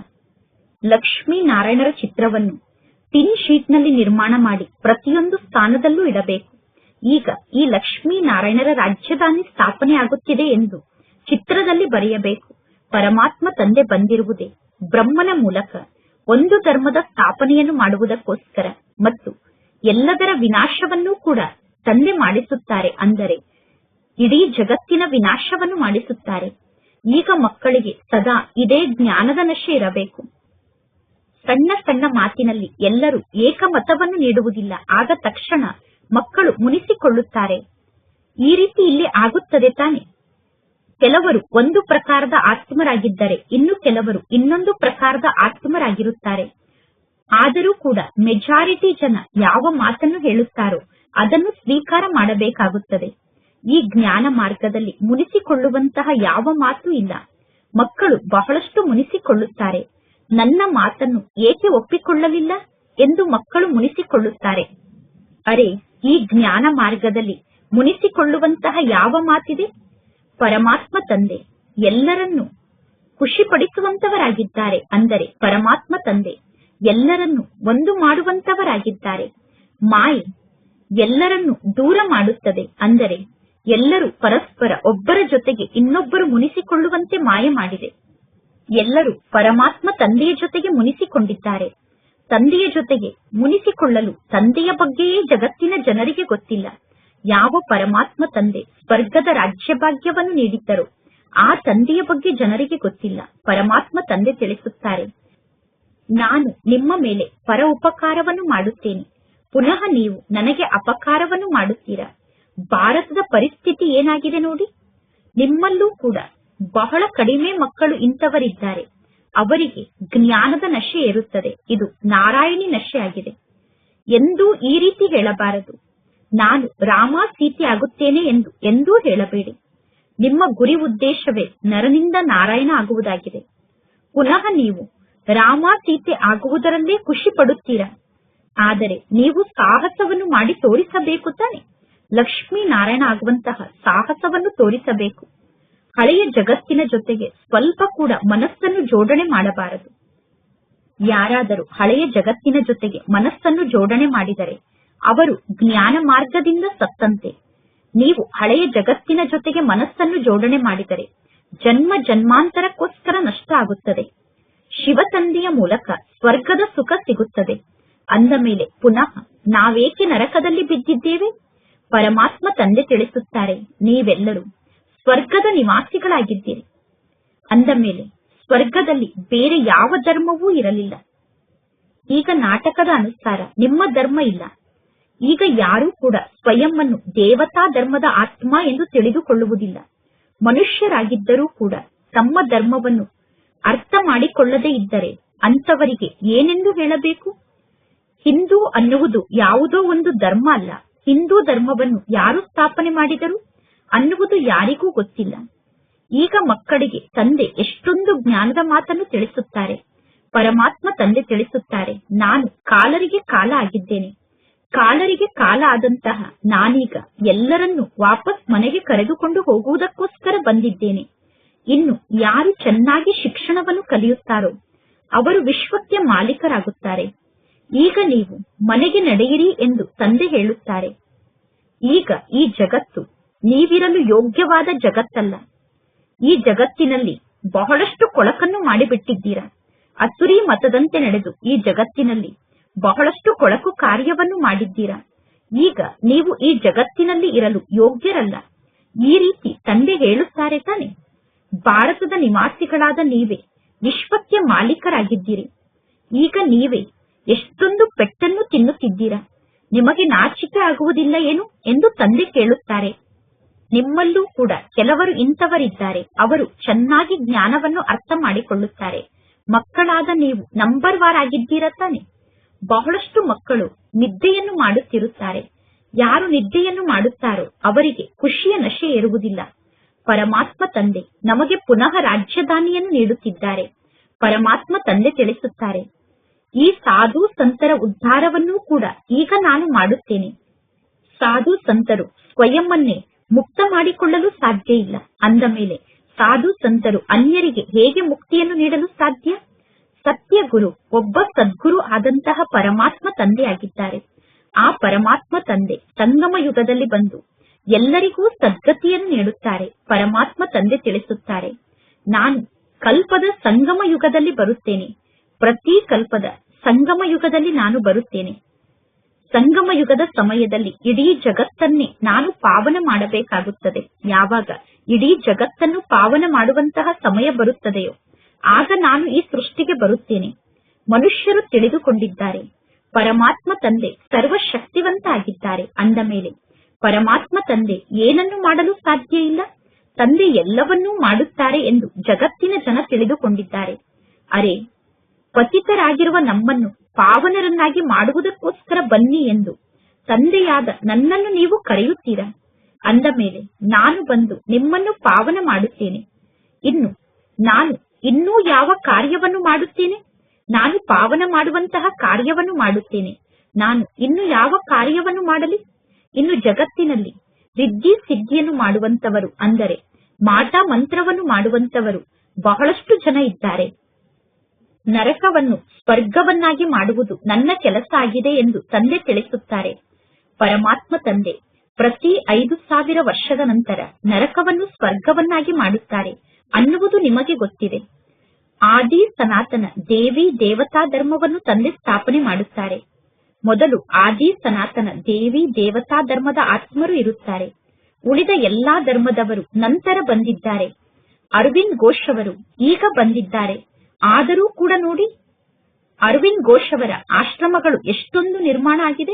ಲಕ್ಷ್ಮೀನಾರಾಯಣರ ಚಿತ್ರವನ್ನು ಟಿನ್ ಶೀಟ್ನಲ್ಲಿ ನಿರ್ಮಾಣ ಮಾಡಿ ಪ್ರತಿಯೊಂದು ಸ್ಥಾನದಲ್ಲೂ ಇಡಬೇಕು. ಈಗ ಈ ಲಕ್ಷ್ಮೀನಾರಾಯಣರ ರಾಜಧಾನಿ ಸ್ಥಾಪನೆ ಆಗುತ್ತಿದೆ ಎಂದು ಚಿತ್ರದಲ್ಲಿ ಬರೆಯಬೇಕು. ಪರಮಾತ್ಮ ತಂದೆ ಬಂದಿರುವುದೇ ಬ್ರಹ್ಮನ ಮೂಲಕ ಒಂದು ಧರ್ಮದ ಸ್ಥಾಪನೆಯನ್ನು ಮಾಡುವುದಕ್ಕೋಸ್ಕರ ಮತ್ತು ಎಲ್ಲದರ ವಿನಾಶವನ್ನೂ ಕೂಡ ತಂದೆ ಮಾಡಿಸುತ್ತಾರೆ. ಅಂದರೆ ಇಡೀ ಜಗತ್ತಿನ ವಿನಾಶವನ್ನು ಮಾಡಿಸುತ್ತಾರೆ. ಈಗ ಮಕ್ಕಳಿಗೆ ಸದಾ ಇದೇ ಜ್ಞಾನದ ನಶೆ ಇರಬೇಕು. ಸಣ್ಣ ಸಣ್ಣ ಮಾತಿನಲ್ಲಿ ಎಲ್ಲರೂ ಏಕಮತವನ್ನು ನೀಡುವುದಿಲ್ಲ. ಆಗ ತಕ್ಷಣ ಮಕ್ಕಳು ಮುನಿಸಿಕೊಳ್ಳುತ್ತಾರೆ. ಈ ರೀತಿ ಇಲ್ಲಿ ಆಗುತ್ತದೆ ತಾನೆ. ಕೆಲವರು ಒಂದು ಪ್ರಕಾರದ ಆತ್ಮರಾಗಿದ್ದರೆ ಇನ್ನು ಕೆಲವರು ಇನ್ನೊಂದು ಪ್ರಕಾರದ ಆತ್ಮರಾಗಿರುತ್ತಾರೆ. ಆದರೂ ಕೂಡ ಮೆಜಾರಿಟಿ ಜನ ಯಾವ ಮಾತನ್ನು ಹೇಳುತ್ತಾರೋ ಅದನ್ನು ಸ್ವೀಕಾರ ಮಾಡಬೇಕಾಗುತ್ತದೆ. ಈ ಜ್ಞಾನ ಮಾರ್ಗದಲ್ಲಿ ಮುನಿಸಿಕೊಳ್ಳುವಂತಹ ಯಾವ ಮಾತು ಇಲ್ಲ. ಮಕ್ಕಳು ಬಹಳಷ್ಟು ಮುನಿಸಿಕೊಳ್ಳುತ್ತಾರೆ. ನನ್ನ ಮಾತನ್ನು ಏಕೆ ಒಪ್ಪಿಕೊಳ್ಳಲಿಲ್ಲ ಎಂದು ಮಕ್ಕಳು ಮುನಿಸಿಕೊಳ್ಳುತ್ತಾರೆ. ಅರೆ, ಈ ಜ್ಞಾನ ಮಾರ್ಗದಲ್ಲಿ ಮುನಿಸಿಕೊಳ್ಳುವಂತಹ ಯಾವ ಮಾತಿದೆ? ಪರಮಾತ್ಮ ತಂದೆ ಎಲ್ಲರನ್ನೂ ಖುಷಿಪಡಿಸುವಂತವರಾಗಿದ್ದಾರೆ. ಅಂದರೆ ಪರಮಾತ್ಮ ತಂದೆ ಎಲ್ಲರನ್ನೂ ಒಂದು ಮಾಡುವಂತವರಾಗಿದ್ದಾರೆ. ಮಾಯೆ ಎಲ್ಲರನ್ನೂ ದೂರ ಮಾಡುತ್ತದೆ. ಅಂದರೆ ಎಲ್ಲರೂ ಪರಸ್ಪರ ಒಬ್ಬರ ಜೊತೆಗೆ ಇನ್ನೊಬ್ಬರು ಮುನಿಸಿಕೊಳ್ಳುವಂತೆ ಮಾಯ ಮಾಡಿದೆ. ಎಲ್ಲರೂ ಪರಮಾತ್ಮ ತಂದೆಯ ಜೊತೆಗೆ ಮುನಿಸಿಕೊಂಡಿದ್ದಾರೆ. ತಂದೆಯ ಜೊತೆಗೆ ಮುನಿಸಿಕೊಳ್ಳಲು ತಂದೆಯ ಬಗ್ಗೆಯೇ ಜಗತ್ತಿನ ಜನರಿಗೆ ಗೊತ್ತಿಲ್ಲ. ಯಾವ ಪರಮಾತ್ಮ ತಂದೆ ಸ್ವರ್ಗದ ರಾಜ್ಯಭಾಗ್ಯವನ್ನು ನೀಡಿದ್ದರೋ ಆ ತಂದೆಯ ಬಗ್ಗೆ ಜನರಿಗೆ ಗೊತ್ತಿಲ್ಲ. ಪರಮಾತ್ಮ ತಂದೆ ತಿಳಿಸುತ್ತಾರೆ, ನಾನು ನಿಮ್ಮ ಮೇಲೆ ಪರ ಉಪಕಾರವನ್ನು ಮಾಡುತ್ತೇನೆ, ಪುನಃ ನೀವು ನನಗೆ ಅಪಕಾರವನ್ನು ಮಾಡುತ್ತೀರಾ. ಭಾರತದ ಪರಿಸ್ಥಿತಿ ಏನಾಗಿದೆ ನೋಡಿ. ನಿಮ್ಮಲ್ಲೂ ಕೂಡ ಬಹಳ ಕಡಿಮೆ ಮಕ್ಕಳು ಇಂಥವರಿದ್ದಾರೆ. ಅವರಿಗೆ ಜ್ಞಾನದ ನಶೆ ಇರುತ್ತದೆ. ಇದು ನಾರಾಯಣಿ ನಶೆ ಆಗಿದೆ. ಎಂದೂ ಈ ರೀತಿ ಹೇಳಬಾರದು, ನಾನು ರಾಮ ಸೀತೆ ಆಗುತ್ತೇನೆ ಎಂದು ಎಂದೂ ಹೇಳಬೇಡಿ. ನಿಮ್ಮ ಗುರಿ ಉದ್ದೇಶವೇ ನರನಿಂದ ನಾರಾಯಣ ಆಗುವುದಾಗಿದೆ. ಪುನಃ ನೀವು ರಾಮ ಸೀತೆ ಆಗುವುದರಲ್ಲೇ ಖುಷಿ ಪಡುತ್ತೀರಾ. ಆದರೆ ನೀವು ಸಾಹಸವನ್ನು ಮಾಡಿ ತೋರಿಸಬೇಕು ತಾನೆ. ಲಕ್ಷ್ಮೀನಾರಾಯಣ ಆಗುವಂತಹ ಸಾಹಸವನ್ನು ತೋರಿಸಬೇಕು. ಹಳೆಯ ಜಗತ್ತಿನ ಜೊತೆಗೆ ಸ್ವಲ್ಪ ಕೂಡ ಮನಸ್ಸನ್ನು ಜೋಡಣೆ ಮಾಡಬಾರದು. ಯಾರಾದರೂ ಹಳೆಯ ಜಗತ್ತಿನ ಜೊತೆಗೆ ಮನಸ್ಸನ್ನು ಜೋಡಣೆ ಮಾಡಿದರೆ ಅವರು ಜ್ಞಾನ ಮಾರ್ಗದಿಂದ ಸತ್ತಂತೆ. ನೀವು ಹಳೆಯ ಜಗತ್ತಿನ ಜೊತೆಗೆ ಮನಸ್ಸನ್ನು ಜೋಡಣೆ ಮಾಡಿದರೆ ಜನ್ಮ ಜನ್ಮಾಂತರಕ್ಕೋಸ್ಕರ ನಷ್ಟ ಆಗುತ್ತದೆ. ಶಿವ ತಂದೆಯ ಮೂಲಕ ಸ್ವರ್ಗದ ಸುಖ ಸಿಗುತ್ತದೆ. ಅಂದ ಮೇಲೆ ಪುನಃ ನಾವೇಕೆ ನರಕದಲ್ಲಿ ಬಿದ್ದಿದ್ದೇವೆ? ಪರಮಾತ್ಮ ತಂದೆ ತಿಳಿಸುತ್ತಾರೆ, ನೀವೆಲ್ಲರೂ ಸ್ವರ್ಗದ ನಿವಾಸಿಗಳಾಗಿದ್ದೀರಿ. ಅಂದ ಮೇಲೆ ಸ್ವರ್ಗದಲ್ಲಿ ಬೇರೆ ಯಾವ ಧರ್ಮವೂ ಇರಲಿಲ್ಲ. ಈಗ ನಾಟಕದ ಅನುಸಾರ ನಿಮ್ಮ ಧರ್ಮ ಇಲ್ಲ. ಈಗ ಯಾರೂ ಕೂಡ ಸ್ವಯಂವನ್ನು ದೇವತಾ ಧರ್ಮದ ಆತ್ಮ ಎಂದು ತಿಳಿದುಕೊಳ್ಳುವುದಿಲ್ಲ. ಮನುಷ್ಯರಾಗಿದ್ದರೂ ಕೂಡ ತಮ್ಮ ಧರ್ಮವನ್ನು ಅರ್ಥ ಮಾಡಿಕೊಳ್ಳದೇ ಇದ್ದರೆ ಅಂತವರಿಗೆ ಏನೆಂದು ಹೇಳಬೇಕು? ಹಿಂದೂ ಅನ್ನುವುದು ಯಾವುದೋ ಒಂದು ಧರ್ಮ ಅಲ್ಲ. ಹಿಂದೂ ಧರ್ಮವನ್ನು ಯಾರು ಸ್ಥಾಪನೆ ಮಾಡಿದರು ಅನ್ನುವುದು ಯಾರಿಗೂ ಗೊತ್ತಿಲ್ಲ. ಈಗ ಮಕ್ಕಳಿಗೆ ತಂದೆ ಎಷ್ಟೊಂದು ಜ್ಞಾನದ ಮಾತನ್ನು ತಿಳಿಸುತ್ತಾರೆ. ಪರಮಾತ್ಮ ತಂದೆ ತಿಳಿಸುತ್ತಾರೆ, ನಾನು ಕಾಲರಿಗೆ ಕಾಲ ಆಗಿದ್ದೇನೆ. ಕಾಲರಿಗೆ ಕಾಲ ಆದಂತಹ ನಾನೀಗ ಎಲ್ಲರನ್ನೂ ವಾಪಸ್ ಮನೆಗೆ ಕರೆದುಕೊಂಡು ಹೋಗುವುದಕ್ಕೋಸ್ಕರ ಬಂದಿದ್ದೇನೆ. ಇನ್ನು ಯಾರು ಚೆನ್ನಾಗಿ ಶಿಕ್ಷಣವನ್ನು ಕಲಿಯುತ್ತಾರೋ ಅವರು ವಿಶ್ವಕ್ಕೆ ಮಾಲೀಕರಾಗುತ್ತಾರೆ. ಈಗ ನೀವು ಮನೆಗೆ ನಡೆಯಿರಿ ಎಂದು ತಂದೆ ಹೇಳುತ್ತಾರೆ. ಈಗ ಈ ಜಗತ್ತು ನೀವಿರಲು ಯೋಗ್ಯವಾದ ಜಗತ್ತಲ್ಲ. ಈ ಜಗತ್ತಿನಲ್ಲಿ ಬಹಳಷ್ಟು ಕೊಳಕನ್ನು ಮಾಡಿಬಿಟ್ಟಿದ್ದೀರಾ. ಅಸುರಿ ಮತದಂತೆ ನಡೆದು ಈ ಜಗತ್ತಿನಲ್ಲಿ ಬಹಳಷ್ಟು ಕೊಳಕು ಕಾರ್ಯವನ್ನು ಮಾಡಿದ್ದೀರಾ. ಈಗ ನೀವು ಈ ಜಗತ್ತಿನಲ್ಲಿ ಇರಲು ಯೋಗ್ಯರಲ್ಲ. ಈ ರೀತಿ ತಂದೆ ಹೇಳುತ್ತಾರೆ ತಾನೆ. ಭಾರತದ ನಿವಾಸಿಗಳಾದ ನೀವೇ ವಿಶ್ವಕ್ಕೆ ಮಾಲೀಕರಾಗಿದ್ದೀರಿ. ಈಗ ನೀವೇ ಎಷ್ಟೊಂದು ಪೆಟ್ಟನ್ನು ತಿನ್ನುತ್ತಿದ್ದೀರಾ. ನಿಮಗೆ ನಾಚಿಕೆ ಆಗುವುದಿಲ್ಲ ಏನು ಎಂದು ತಂದೆ ಕೇಳುತ್ತಾರೆ. ನಿಮ್ಮಲ್ಲೂ ಕೂಡ ಕೆಲವರು ಇಂಥವರಿದ್ದಾರೆ. ಅವರು ಚೆನ್ನಾಗಿ ಜ್ಞಾನವನ್ನು ಅರ್ಥ ಮಾಡಿಕೊಳ್ಳುತ್ತಾರೆ. ಮಕ್ಕಳಾದ ನೀವು ನಂಬರ್ ವಾರ್ ಆಗಿದ್ದೀರಾ ತಾನೆ. ಬಹಳಷ್ಟು ಮಕ್ಕಳು ನಿದ್ದೆಯನ್ನು ಮಾಡುತ್ತಿರುತ್ತಾರೆ. ಯಾರು ನಿದ್ದೆಯನ್ನು ಮಾಡುತ್ತಾರೋ ಅವರಿಗೆ ಖುಷಿಯ ನಶೆ ಏರುವುದಿಲ್ಲ. ಪರಮಾತ್ಮ ತಂದೆ ನಮಗೆ ಪುನಃ ರಾಜ್ಯಧಾನಿಯನ್ನು ನೀಡುತ್ತಿದ್ದಾರೆ. ಪರಮಾತ್ಮ ತಂದೆ ತಿಳಿಸುತ್ತಾರೆ, ಈ ಸಾಧು ಸಂತರ ಉದ್ಧಾರವನ್ನೂ ಕೂಡ ಈಗ ನಾನು ಮಾಡುತ್ತೇನೆ. ಸಾಧು ಸಂತರು ಸ್ವಯಂವನ್ನೇ ಮುಕ್ತ ಮಾಡಿಕೊಳ್ಳಲು ಸಾಧ್ಯ ಇಲ್ಲ. ಅಂದ ಮೇಲೆ ಸಾಧು ಸಂತರು ಅನ್ಯರಿಗೆ ಹೇಗೆ ಮುಕ್ತಿಯನ್ನು ನೀಡಲು ಸಾಧ್ಯ? ಸತ್ಯ ಗುರು ಒಬ್ಬ ಸದ್ಗುರು ಆದಂತಹ ಪರಮಾತ್ಮ ತಂದೆಯಾಗಿದ್ದಾರೆ. ಆ ಪರಮಾತ್ಮ ತಂದೆ ಸಂಗಮ ಯುಗದಲ್ಲಿ ಬಂದು ಎಲ್ಲರಿಗೂ ಸದ್ಗತಿಯನ್ನು ನೀಡುತ್ತಾರೆ. ಪರಮಾತ್ಮ ತಂದೆ ತಿಳಿಸುತ್ತಾರೆ, ನಾನು ಕಲ್ಪದ ಸಂಗಮ ಯುಗದಲ್ಲಿ ಬರುತ್ತೇನೆ. ಪ್ರತಿ ಕಲ್ಪದ ಸಂಗಮ ಯುಗದಲ್ಲಿ ನಾನು ಬರುತ್ತೇನೆ. ಸಂಗಮ ಯುಗದ ಸಮಯದಲ್ಲಿ ಇಡೀ ಜಗತ್ತನ್ನೇ ನಾನು ಪಾವನ ಮಾಡಬೇಕಾಗುತ್ತದೆ. ಯಾವಾಗ ಇಡೀ ಜಗತ್ತನ್ನು ಪಾವನ ಮಾಡುವಂತಹ ಸಮಯ ಬರುತ್ತದೆಯೋ ಆಗ ನಾನು ಈ ಸೃಷ್ಟಿಗೆ ಬರುತ್ತೇನೆ. ಮನುಷ್ಯರು ತಿಳಿದುಕೊಂಡಿದ್ದಾರೆ ಪರಮಾತ್ಮ ತಂದೆ ಸರ್ವಶಕ್ತಿವಂತ ಆಗಿದ್ದಾರೆ. ಅಂದ ಮೇಲೆ ಪರಮಾತ್ಮ ತಂದೆ ಏನನ್ನು ಮಾಡಲು ಸಾಧ್ಯ ಇಲ್ಲ. ತಂದೆ ಎಲ್ಲವನ್ನೂ ಮಾಡುತ್ತಾರೆ ಎಂದು ಜಗತ್ತಿನ ಜನ ತಿಳಿದುಕೊಂಡಿದ್ದಾರೆ. ಅರೆ, ಪತಿತರಾಗಿರುವ ನಮ್ಮನ್ನು ಪಾವನರನ್ನಾಗಿ ಮಾಡುವುದಕ್ಕೋಸ್ಕರ ಬನ್ನಿ ಎಂದು ತಂದೆಯಾದ ನನ್ನನ್ನು ನೀವು ಕರೆಯುತ್ತೀರಾ? ಅಂದ ಮೇಲೆ ನಾನು ಬಂದು ನಿಮ್ಮನ್ನು ಪಾವನ ಮಾಡುತ್ತೇನೆ. ನಾನು ಇನ್ನೂ ಯಾವ ಕಾರ್ಯವನ್ನು ಮಾಡುತ್ತೇನೆ? ನಾನು ಪಾವನ ಮಾಡುವಂತಹ ಕಾರ್ಯವನ್ನು ಮಾಡುತ್ತೇನೆ. ನಾನು ಇನ್ನು ಯಾವ ಕಾರ್ಯವನ್ನು ಮಾಡಲಿ? ಇನ್ನು ಜಗತ್ತಿನಲ್ಲಿ ರಿದ್ಧಿ ಸಿದ್ಧಿಯನ್ನು ಮಾಡುವಂತವರು, ಅಂದರೆ ಮಾಟ ಮಂತ್ರವನ್ನು ಮಾಡುವಂತವರು ಬಹಳಷ್ಟು ಜನ ಇದ್ದಾರೆ. ನರಕವನ್ನು ಸ್ವರ್ಗವನ್ನಾಗಿ ಮಾಡುವುದು ನನ್ನ ಕೆಲಸ ಆಗಿದೆ ಎಂದು ತಂದೆ ತಿಳಿಸುತ್ತಾರೆ. ಪರಮಾತ್ಮ ತಂದೆ ಪ್ರತಿ 5,000 ವರ್ಷದ ನಂತರ ನರಕವನ್ನು ಸ್ವರ್ಗವನ್ನಾಗಿ ಮಾಡುತ್ತಾರೆ ಅನ್ನುವುದು ನಿಮಗೆ ಗೊತ್ತಿದೆ. ಆದಿ ಸನಾತನ ದೇವಿ ದೇವತಾ ಧರ್ಮವನ್ನು ತಂದೆ ಸ್ಥಾಪನೆ ಮಾಡುತ್ತಾರೆ. ಮೊದಲು ಆದಿ ಸನಾತನ ದೇವಿ ದೇವತಾ ಧರ್ಮದ ಆತ್ಮರು ಇರುತ್ತಾರೆ. ಉಳಿದ ಎಲ್ಲಾ ಧರ್ಮದವರು ನಂತರ ಬಂದಿದ್ದಾರೆ. ಅರವಿಂದ್ ಘೋಷ್ ಅವರು ಈಗ ಬಂದಿದ್ದಾರೆ. ಆದರೂ ಕೂಡ ನೋಡಿ, ಅರವಿಂದ್ ಘೋಷ್ ಅವರ ಆಶ್ರಮಗಳು ಎಷ್ಟೊಂದು ನಿರ್ಮಾಣ ಆಗಿದೆ.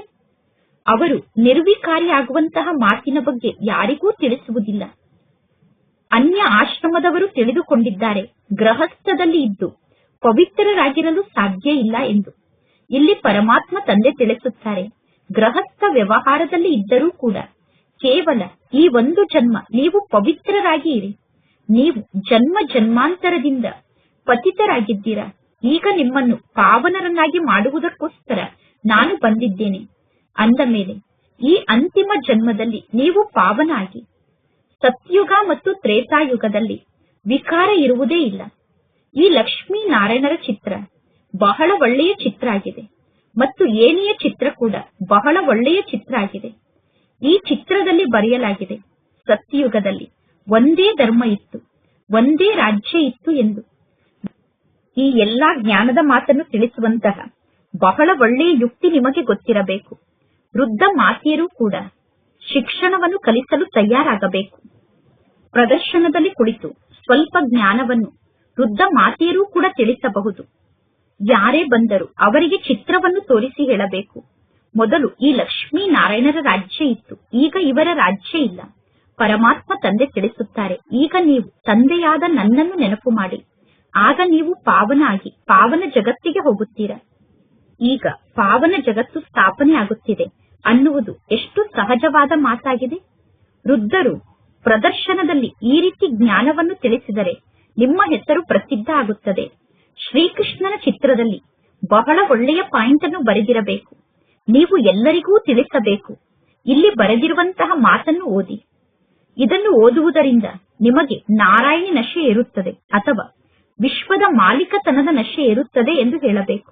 ಅವರು ನಿರ್ವಿಕಾರಿ ಆಗುವಂತಹ ಮಾತಿನ ಬಗ್ಗೆ ಯಾರಿಗೂ ತಿಳಿಸುವುದಿಲ್ಲ. ಅನ್ಯ ಆಶ್ರಮದವರು ತಿಳಿದುಕೊಂಡಿದ್ದಾರೆ ಗೃಹಸ್ಥದಲ್ಲಿ ಇದ್ದು ಪವಿತ್ರರಾಗಿರಲು ಸಾಧ್ಯ ಇಲ್ಲ ಎಂದು. ಇಲ್ಲಿ ಪರಮಾತ್ಮ ತಂದೆ ತಿಳಿಸುತ್ತಾರೆ, ಗೃಹಸ್ಥ ವ್ಯವಹಾರದಲ್ಲಿ ಇದ್ದರೂ ಕೂಡ ಕೇವಲ ಈ ಒಂದು ಜನ್ಮ ನೀವು ಪವಿತ್ರರಾಗಿ ಇರಿ. ನೀವು ಜನ್ಮ ಜನ್ಮಾಂತರದಿಂದ ಪತಿತರಾಗಿದ್ದೀರಾ. ಈಗ ನಿಮ್ಮನ್ನು ಪಾವನರನ್ನಾಗಿ ಮಾಡುವುದಕ್ಕೋಸ್ಕರ ನಾನು ಬಂದಿದ್ದೇನೆ. ಅಂದ ಮೇಲೆ ಈ ಅಂತಿಮ ಜನ್ಮದಲ್ಲಿ ನೀವು ಪಾವನ ಆಗಿ ಸತ್ಯುಗ ಮತ್ತು ತ್ರೇತಾಯುಗದಲ್ಲಿ ವಿಕಾರ ಇರುವುದೇ ಇಲ್ಲ. ಈ ಲಕ್ಷ್ಮೀ ನಾರಾಯಣರ ಚಿತ್ರ ಬಹಳ ಒಳ್ಳೆಯ ಚಿತ್ರ ಆಗಿದೆ ಮತ್ತು ಏಣಿಯ ಚಿತ್ರ ಕೂಡ ಬಹಳ ಒಳ್ಳೆಯ ಚಿತ್ರ ಆಗಿದೆ. ಈ ಚಿತ್ರದಲ್ಲಿ ಬರೆಯಲಾಗಿದೆ, ಸತ್ಯಯುಗದಲ್ಲಿ ಒಂದೇ ಧರ್ಮ ಇತ್ತು, ಒಂದೇ ರಾಜ್ಯ ಇತ್ತು ಎಂದು. ಈ ಎಲ್ಲಾ ಜ್ಞಾನದ ಮಾತನ್ನು ತಿಳಿಸುವಂತಹ ಬಹಳ ಒಳ್ಳೆಯ ಯುಕ್ತಿ ನಿಮಗೆ ಗೊತ್ತಿರಬೇಕು. ವೃದ್ಧ ಮಾತೆಯರು ಕೂಡ ಶಿಕ್ಷಣವನ್ನು ಕಲಿಸಲು ತಯಾರಾಗಬೇಕು. ಪ್ರದರ್ಶನದಲ್ಲಿ ಕುಳಿತು ಸ್ವಲ್ಪ ಜ್ಞಾನವನ್ನು ವೃದ್ಧ ಮಾತೆಯರೂ ಕೂಡ ತಿಳಿಸಬಹುದು. ಯಾರೇ ಬಂದರೂ ಅವರಿಗೆ ಚಿತ್ರವನ್ನು ತೋರಿಸಿ ಹೇಳಬೇಕು, ಮೊದಲು ಈ ಲಕ್ಷ್ಮೀ ನಾರಾಯಣರ ರಾಜ್ಯ ಇತ್ತು, ಈಗ ಇವರ ರಾಜ್ಯ ಇಲ್ಲ. ಪರಮಾತ್ಮ ತಂದೆ ತಿಳಿಸುತ್ತಾರೆ, ಈಗ ನೀವು ತಂದೆಯಾದ ನನ್ನನ್ನು ನೆನಪು ಮಾಡಿ, ಆಗ ನೀವು ಪಾವನ ಆಗಿ ಪಾವನ ಜಗತ್ತಿಗೆ ಹೋಗುತ್ತೀರಾ. ಈಗ ಪಾವನ ಜಗತ್ತು ಸ್ಥಾಪನೆ ಆಗುತ್ತಿದೆ ಅನ್ನುವುದು ಎಷ್ಟು ಸಹಜವಾದ ಮಾತಾಗಿದೆ. ವೃದ್ಧರು ಪ್ರದರ್ಶನದಲ್ಲಿ ಈ ರೀತಿ ಜ್ಞಾನವನ್ನು ತಿಳಿಸಿದರೆ ನಿಮ್ಮ ಹೆಸರು ಪ್ರಸಿದ್ಧ ಆಗುತ್ತದೆ. ಶ್ರೀಕೃಷ್ಣನ ಚಿತ್ರದಲ್ಲಿ ಬಹಳ ಒಳ್ಳೆಯ ಪಾಯಿಂಟ್ ಅನ್ನು ಬರೆದಿರಬೇಕು. ನೀವು ಎಲ್ಲರಿಗೂ ತಿಳಿಸಬೇಕು. ಇಲ್ಲಿ ಬರೆದಿರುವಂತಹ ಮಾತನ್ನು ಓದಿ. ಇದನ್ನು ಓದುವುದರಿಂದ ನಿಮಗೆ ನಾರಾಯಣಿ ನಶೆ ಏರುತ್ತದೆ ಅಥವಾ ವಿಶ್ವದ ಮಾಲೀಕತನದ ನಶೆ ಏರುತ್ತದೆ ಎಂದು ಹೇಳಬೇಕು.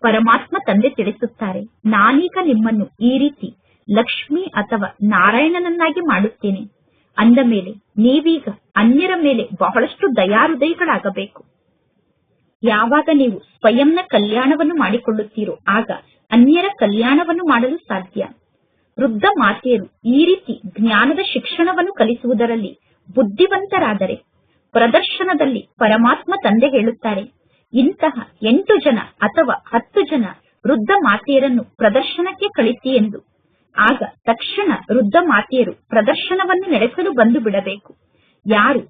ಪರಮಾತ್ಮ ತಂದೆ ತಿಳಿಸುತ್ತಾರೆ, ನಾನೀಗ ನಿಮ್ಮನ್ನು ಈ ರೀತಿ ಲಕ್ಷ್ಮಿ ಅಥವಾ ನಾರಾಯಣನನ್ನಾಗಿ ಮಾಡುತ್ತೇನೆ. ಅಂದ ಮೇಲೆ ನೀವೀಗ ಅನ್ಯರ ಮೇಲೆ ಬಹಳಷ್ಟು ದಯಾಹೃದಯಗಳಾಗಬೇಕು. ಯಾವಾಗ ನೀವು ಸ್ವಯಂನ ಕಲ್ಯಾಣವನ್ನು ಮಾಡಿಕೊಳ್ಳುತ್ತೀರೋ ಆಗ ಅನ್ಯರ ಕಲ್ಯಾಣವನ್ನು ಮಾಡಲು ಸಾಧ್ಯ. ವೃದ್ಧ ಮಾತೆಯರು ಈ ರೀತಿ ಜ್ಞಾನದ ಶಿಕ್ಷಣವನ್ನು ಕಲಿಸುವುದರಲ್ಲಿ ಬುದ್ಧಿವಂತರಾದರೆ ಪ್ರದರ್ಶನದಲ್ಲಿ ಪರಮಾತ್ಮ ತಂದೆ ಹೇಳುತ್ತಾರೆ, ಇಂತಹ 8 ಜನ ಅಥವಾ 10 ಜನ ವೃದ್ಧ ಮಾತೆಯರನ್ನು ಪ್ರದರ್ಶನಕ್ಕೆ ಕಳಿಸಿ ಎಂದು. ಆಗ ತಕ್ಷಣ ವೃದ್ಧ ಮಾತೆಯರು ಪ್ರದರ್ಶನವನ್ನು ನಡೆಸಲು ಬಂದು ಬಿಡಬೇಕು. ಯಾರು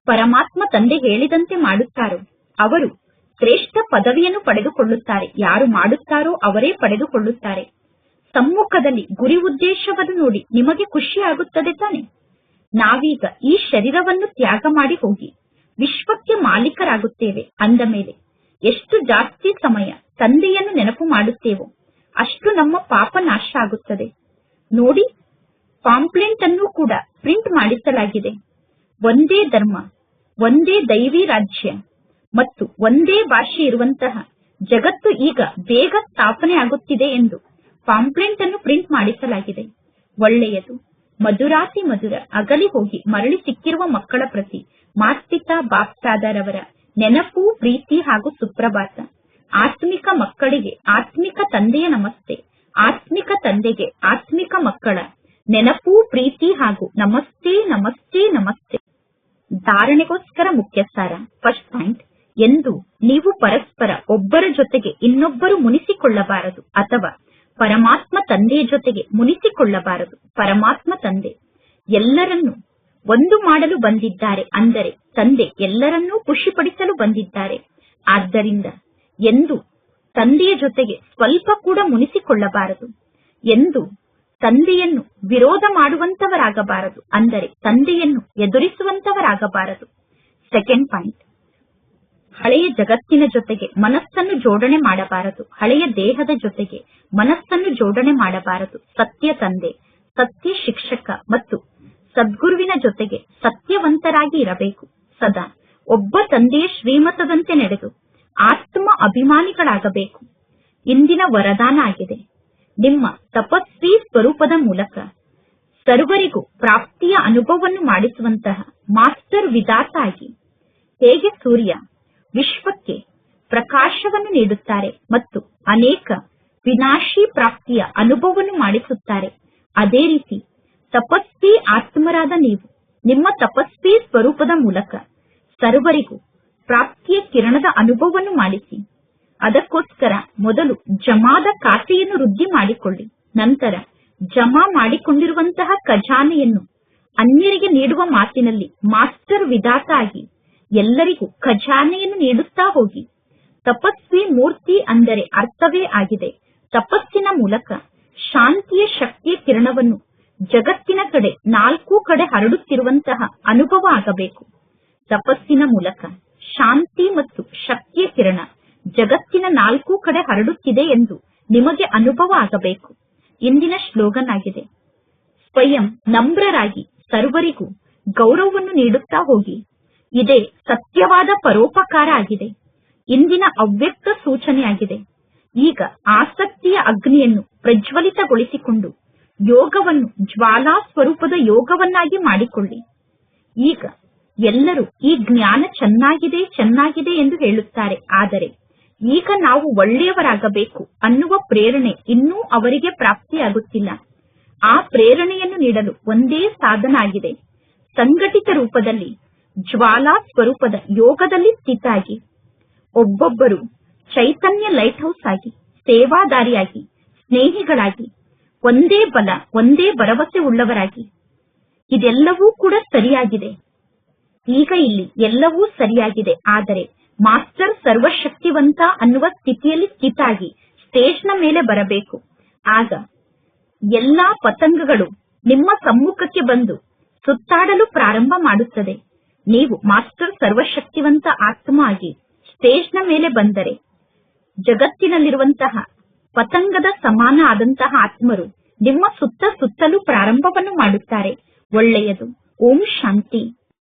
ಪರಮಾತ್ಮ ತಂದೆ ಹೇಳಿದಂತೆ ಮಾಡುತ್ತಾರೋ ಅವರು ಶ್ರೇಷ್ಠ ಪದವಿಯನ್ನು ಪಡೆದುಕೊಳ್ಳುತ್ತಾರೆ. ಯಾರು ಮಾಡುತ್ತಾರೋ ಅವರೇ ಪಡೆದುಕೊಳ್ಳುತ್ತಾರೆ. ಸಮ್ಮುಖದಲ್ಲಿ ಗುರಿ ಉದ್ದೇಶವನ್ನು ನೋಡಿ ನಿಮಗೆ ಖುಷಿ ಆಗುತ್ತದೆ ತಾನೆ. ನಾವೀಗ ಈ ಶರೀರವನ್ನು ತ್ಯಾಗ ಮಾಡಿ ಹೋಗಿ ವಿಶ್ವಕ್ಕೆ ಮಾಲೀಕರಾಗುತ್ತೇವೆ. ಅಂದ ಮೇಲೆ ಎಷ್ಟು ಜಾಸ್ತಿ ಸಮಯ ತಂದೆಯನ್ನು ನೆನಪು ಮಾಡುತ್ತೇವೋ ಅಷ್ಟು ನಮ್ಮ ಪಾಪ ನಾಶ ಆಗುತ್ತದೆ. ನೋಡಿ, ಪಾಂಪ್ಲೆಂಟ್ ಅನ್ನು ಕೂಡ ಪ್ರಿಂಟ್ ಮಾಡಿಸಲಾಗಿದೆ. ಒಂದೇ ಧರ್ಮ, ಒಂದೇ ದೈವಿ ರಾಜ್ಯ ಮತ್ತು ಒಂದೇ ಭಾಷೆ ಇರುವಂತಹ ಜಗತ್ತು ಈಗ ಬೇಗ ಸ್ಥಾಪನೆ ಆಗುತ್ತಿದೆ ಎಂದು ಪಾಂಪ್ಲೆಂಟ್ ಅನ್ನು ಪ್ರಿಂಟ್ ಮಾಡಿಸಲಾಗಿದೆ. ಒಳ್ಳೆಯದು. ಮಧುರಾತಿ ಮಧುರ ಅಗಲಿ ಹೋಗಿ ಮರಳಿ ಸಿಕ್ಕಿರುವ ಮಕ್ಕಳ ಪ್ರತಿ ಮಾಸ್ಪಿತಾ ಬಾಪ್ತಾದರವರ ನೆನಪು, ಪ್ರೀತಿ ಹಾಗೂ ಸುಪ್ರಭಾತ. ಆತ್ಮಿಕ ಮಕ್ಕಳಿಗೆ ಆತ್ಮಿಕ ತಂದೆಯ ನಮಸ್ತೆ. ಆತ್ಮಿಕ ತಂದೆಗೆ ಆತ್ಮಿಕ ಮಕ್ಕಳ ನೆನಪು, ಪ್ರೀತಿ ಹಾಗೂ ನಮಸ್ತೆ ನಮಸ್ತೆ ನಮಸ್ತೆ. ಧಾರಣೆಗೋಸ್ಕರ ಮುಖ್ಯ ಸಾರ. ಫಸ್ಟ್ ಪಾಯಿಂಟ್, ಎಂದು ನೀವು ಪರಸ್ಪರ ಒಬ್ಬರ ಜೊತೆಗೆ ಇನ್ನೊಬ್ಬರು ಮುನಿಸಿಕೊಳ್ಳಬಾರದು ಅಥವಾ ಪರಮಾತ್ಮ ತಂದೆಯ ಜೊತೆಗೆ ಮುನಿಸಿಕೊಳ್ಳಬಾರದು. ಪರಮಾತ್ಮ ತಂದೆ ಎಲ್ಲರನ್ನೂ ಒಂದು ಮಾಡಲು ಬಂದಿದ್ದಾರೆ, ಅಂದರೆ ತಂದೆ ಎಲ್ಲರನ್ನೂ ಖುಷಿಪಡಿಸಲು ಬಂದಿದ್ದಾರೆ. ಆದ್ದರಿಂದ ಎಂದು ತಂದೆಯ ಜೊತೆಗೆ ಸ್ವಲ್ಪ ಕೂಡ ಮುನಿಸಿಕೊಳ್ಳಬಾರದು. ಎಂದು ತಂದೆಯನ್ನು ವಿರೋಧ ಮಾಡುವಂತವರಾಗಬಾರದು, ಅಂದರೆ ತಂದೆಯನ್ನು ಎದುರಿಸುವಂತವರಾಗಬಾರದು. ಸೆಕೆಂಡ್ ಪಾಯಿಂಟ್, ಹಳೆಯ ಜಗತ್ತಿನ ಜೊತೆಗೆ ಮನಸ್ಸನ್ನು ಜೋಡಣೆ ಮಾಡಬಾರದು. ಹಳೆಯ ದೇಹದ ಜೊತೆಗೆ ಮನಸ್ಸನ್ನು ಜೋಡಣೆ ಮಾಡಬಾರದು. ಸತ್ಯ ತಂದೆ, ಸತ್ಯ ಶಿಕ್ಷಕ ಮತ್ತು ಸದ್ಗುರುವಿನ ಜೊತೆಗೆ ಸತ್ಯವಂತರಾಗಿ ಇರಬೇಕು. ಸದಾ ಒಬ್ಬ ತಂದೆಯ ಶ್ರೀಮತದಂತೆ ನಡೆದು ಆತ್ಮ ಅಭಿಮಾನಿಗಳಾಗಬೇಕು. ಇಂದಿನ ವರದಾನ ಆಗಿದೆ, ನಿಮ್ಮ ತಪಸ್ವಿ ಸ್ವರೂಪದ ಮೂಲಕ ಸರ್ವರಿಗೂ ಪ್ರಾಪ್ತಿಯ ಅನುಭವವನ್ನು ಮಾಡಿಸುವಂತಹ ಮಾಸ್ಟರ್ ವಿಧಾತ ಆಗಿ. ಹೇಗೆ ಸೂರ್ಯ ವಿಶ್ವಕ್ಕೆ ಪ್ರಕಾಶವನ್ನು ನೀಡುತ್ತಾರೆ ಮತ್ತು ಅನೇಕ ವಿನಾಶಿ ಪ್ರಾಪ್ತಿಯ ಅನುಭವವನ್ನು ಮಾಡಿಸುತ್ತಾರೆ, ಅದೇ ರೀತಿ ತಪಸ್ವಿ ಆತ್ಮರಾದ ನೀವು ನಿಮ್ಮ ತಪಸ್ವಿ ಸ್ವರೂಪದ ಮೂಲಕ ಸರ್ವರಿಗೂ ಪ್ರಾಪ್ತಿಯ ಕಿರಣದ ಅನುಭವವನ್ನು ಮಾಡಿಸಿ. ಅದಕ್ಕೋಸ್ಕರ ಮೊದಲು ಜಮಾದ ಖಾತೆಯನ್ನು ವೃದ್ಧಿ ಮಾಡಿಕೊಳ್ಳಿ. ನಂತರ ಜಮಾ ಮಾಡಿಕೊಂಡಿರುವಂತಹ ಖಜಾನೆಯನ್ನು ಅನ್ಯರಿಗೆ ನೀಡುವ ಮಾತಿನಲ್ಲಿ ಮಾಸ್ಟರ್ ವಿಧಾತ ಆಗಿ ಎಲ್ಲರಿಗೂ ಖಜಾನೆಯನ್ನು ನೀಡುತ್ತಾ ಹೋಗಿ. ತಪಸ್ವಿ ಮೂರ್ತಿ ಅಂದರೆ ಅರ್ಥವೇ ಆಗಿದೆ, ತಪಸ್ಸಿನ ಮೂಲಕ ಶಾಂತಿಯ ಶಕ್ತಿಯ ಕಿರಣವನ್ನು ಜಗತ್ತಿನ ಕಡೆ 4 ಕಡೆ ಹರಡುತ್ತಿರುವಂತಹ ಅನುಭವ ಆಗಬೇಕು. ತಪಸ್ಸಿನ ಮೂಲಕ ಶಾಂತಿ ಮತ್ತು ಶಕ್ತಿಯ ಕಿರಣ ಜಗತ್ತಿನ 4 ಕಡೆ ಹರಡುತ್ತಿದೆ ಎಂದು ನಿಮಗೆ ಅನುಭವ ಆಗಬೇಕು. ಇಂದಿನ ಶ್ಲೋಗನ್ ಆಗಿದೆ, ಸ್ವಯಂ ನಮ್ರರಾಗಿ ಸರ್ವರಿಗೂ ಗೌರವವನ್ನು ನೀಡುತ್ತಾ ಹೋಗಿ. ಇದೇ ಸತ್ಯವಾದ ಪರೋಪಕಾರ ಆಗಿದೆ. ಇಂದಿನ ಅವ್ಯಕ್ತ ಸೂಚನೆಯಾಗಿದೆ. ಈಗ ಆಸಕ್ತಿಯ ಅಗ್ನಿಯನ್ನು ಪ್ರಜ್ವಲಿತಗೊಳಿಸಿಕೊಂಡು ಯೋಗವನ್ನು ಜ್ವಾಲಾ ಸ್ವರೂಪದ ಯೋಗವನ್ನಾಗಿ ಮಾಡಿಕೊಳ್ಳಿ. ಈಗ ಎಲ್ಲರೂ ಈ ಜ್ಞಾನ ಚೆನ್ನಾಗಿದೆ ಚೆನ್ನಾಗಿದೆ ಎಂದು ಹೇಳುತ್ತಾರೆ. ಆದರೆ ಈಗ ನಾವು ಒಳ್ಳೆಯವರಾಗಬೇಕು ಅನ್ನುವ ಪ್ರೇರಣೆ ಇನ್ನೂ ಅವರಿಗೆ ಪ್ರಾಪ್ತಿಯಾಗುತ್ತಿಲ್ಲ. ಆ ಪ್ರೇರಣೆಯನ್ನು ನೀಡಲು ಒಂದೇ ಸಾಧನ ಆಗಿದೆ. ಸಂಘಟಿತ ರೂಪದಲ್ಲಿ ಜ್ವಾಲಾ ಸ್ವರೂಪದ ಯೋಗದಲ್ಲಿ ಸ್ಥಿತಾಗಿ ಒಬ್ಬೊಬ್ಬರು ಚೈತನ್ಯ ಲೈಟ್ ಹೌಸ್ ಆಗಿ, ಸೇವಾದಾರಿಯಾಗಿ, ಸ್ನೇಹಿಗಳಾಗಿ, ಒಂದೇ ಬಲ ಒಂದೇ ಭರವಸೆ ಉಳ್ಳವರಾಗಿ. ಇದೆಲ್ಲವೂ ಕೂಡ ಸರಿಯಾಗಿದೆ. ಈಗ ಇಲ್ಲಿ ಎಲ್ಲವೂ ಸರಿಯಾಗಿದೆ. ಆದರೆ ಮಾಸ್ಟರ್ ಸರ್ವಶಕ್ತಿವಂತ ಅನ್ನುವ ಸ್ಥಿತಿಯಲ್ಲಿ ಸ್ಥಿತಾಗಿ ಸ್ಟೇಜ್ನ ಮೇಲೆ ಬರಬೇಕು. ಆಗ ಎಲ್ಲಾ ಪತಂಗಗಳು ನಿಮ್ಮ ಸಮ್ಮುಖಕ್ಕೆ ಬಂದು ಸುತ್ತಾಡಲು ಪ್ರಾರಂಭ ಮಾಡುತ್ತದೆ. ನೀವು ಮಾಸ್ಟರ್ ಸರ್ವಶಕ್ತಿವಂತ ಆತ್ಮ ಆಗಿ ಸ್ಟೇಜ್ನ ಮೇಲೆ ಬಂದರೆ ಜಗತ್ತಿನಲ್ಲಿರುವಂತಹ ಪತಂಗದ ಸಮಾನ ಆದಂತಹ ಆತ್ಮರು ನಿಮ್ಮ ಸುತ್ತಲೂ ಪ್ರಾರಂಭವನ್ನು ಮಾಡುತ್ತಾರೆ. ಒಳ್ಳೆಯದು. ಓಂ ಶಾಂತಿ.